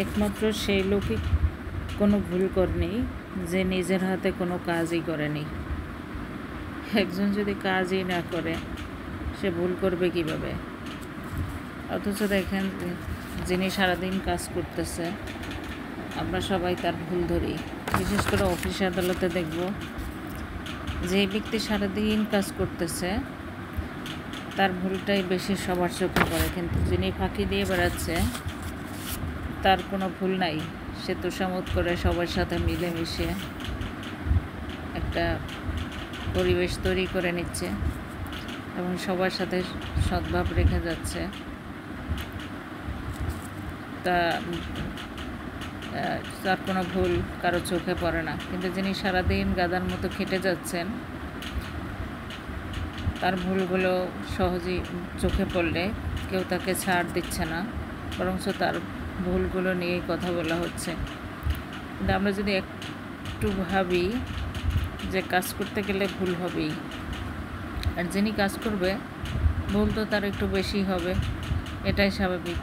একমাত্র সেই লোকই কোনো ভুল করেনি যে নিজের হাতে কোনো কাজই করেনি। একজন যদি কাজই না করে সে ভুল করবে কিভাবে? অথচ দেখেন যিনি সারাদিন কাজ করতেছে আমরা সবাই তার ভুল ধরি। বিশেষ করে অফিস আদালতে দেখব যে ব্যক্তি সারাদিন কাজ করতেছে তার ভুলটাই বেশি সবার চোখে পড়ে, কিন্তু যিনি ফাঁকি দিয়ে বেড়াচ্ছে তার কোনো ভুল নাই। সে তোষামোদ করে সবার সাথে মিলেমিশে একটা পরিবেশ তৈরি করে নিচ্ছে এবং সবার সাথে সদ্ভাব রেখে যাচ্ছে। তার কোনো ভুল কারো চোখে পড়ে না। কিন্তু যিনি সারাদিন গাধার মতো খেটে যাচ্ছেন তার ভুলগুলো সহজেই চোখে পড়লে কেউ তাকে ছাড় দিচ্ছে না, বরঞ্চ তার ভুলগুলো নিয়েই কথা বলা হচ্ছে। কিন্তু আমরা যদি একটু ভাবি যে কাজ করতে গেলে ভুল হবেই, আর যিনি কাজ করবে ভুল তো তার একটু বেশি হবে, এটাই স্বাভাবিক।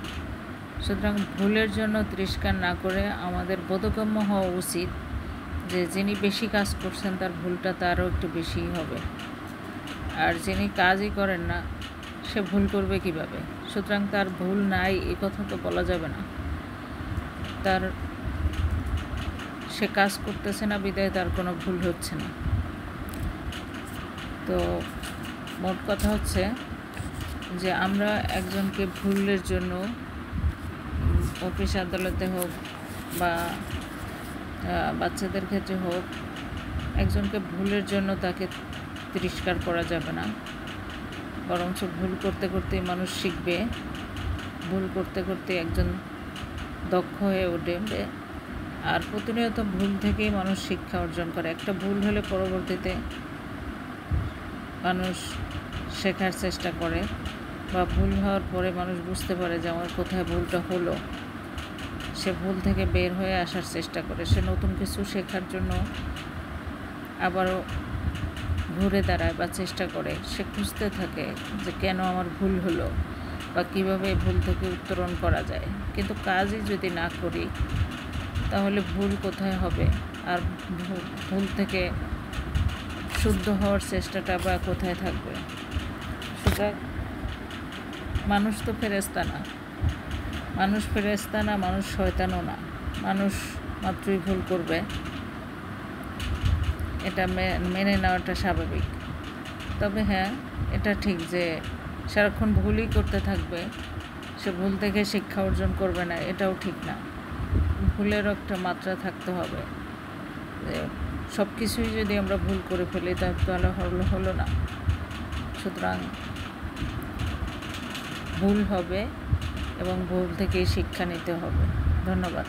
সুতরাং ভুলের জন্য তিরস্কার না করে আমাদের বোধগম্য হওয়া উচিত যে যিনি বেশি কাজ করছেন তার ভুলটা তারও একটু বেশিই হবে, আর যিনি কাজই করেন না সে ভুল করবে কিভাবে? সুতরাং তার ভুল নাই এই কথা তো বলা যাবে না। সে কাজ করতেছে না বিধায় তার কোনো ভুল হচ্ছে না। তো মোট কথা হচ্ছে যে আমরা একজনকে ভুলের জন্য অফিস আদালতে হোক বা বাচ্চাদের ক্ষেত্রে হোক, একজনকে ভুলের জন্য তাকে তিরস্কার করা যাবে না, বরঞ্চ ভুল করতে করতেই মানুষ শিখবে। ভুল করতে করতে একজন দক্ষ হয়ে ওঠে, আর প্রতিনিয়ত ভুল থেকেই মানুষ শিক্ষা অর্জন করে। একটা ভুল হলে পরবর্তীতে মানুষ শেখার চেষ্টা করে, বা ভুল হওয়ার পরে মানুষ বুঝতে পারে যে আমার কোথায় ভুলটা হলো, সে ভুল থেকে বের হয়ে আসার চেষ্টা করে। সে নতুন কিছু শেখার জন্য আবারও ঘুরে দাঁড়ায় বা চেষ্টা করে। সে খুঁজতে থাকে যে কেন আমার ভুল হলো বা কীভাবে ভুল থেকে উত্তরণ করা যায়। কিন্তু কাজই যদি না করি তাহলে ভুল কোথায় হবে? আর ভুল থেকে শুদ্ধ হওয়ার চেষ্টাটা বা কোথায় থাকবে? সুতরাং মানুষ তো ফেরেশতা না, মানুষ শয়তানও না। মানুষ মাত্রই ভুল করবে, এটা মেনে নেওয়াটা স্বাভাবিক। তবে হ্যাঁ, এটা ঠিক যে সারাক্ষণ ভুলই করতে থাকবে, সে ভুল থেকে শিক্ষা অর্জন করবে না, এটাও ঠিক না। ভুলেরও একটা মাত্রা থাকতে হবে। সব কিছুই যদি আমরা ভুল করে ফেলি তাহলে হলো না। সুতরাং ভুল হবে এবং ভুল থেকেই শিক্ষা নিতে হবে। ধন্যবাদ।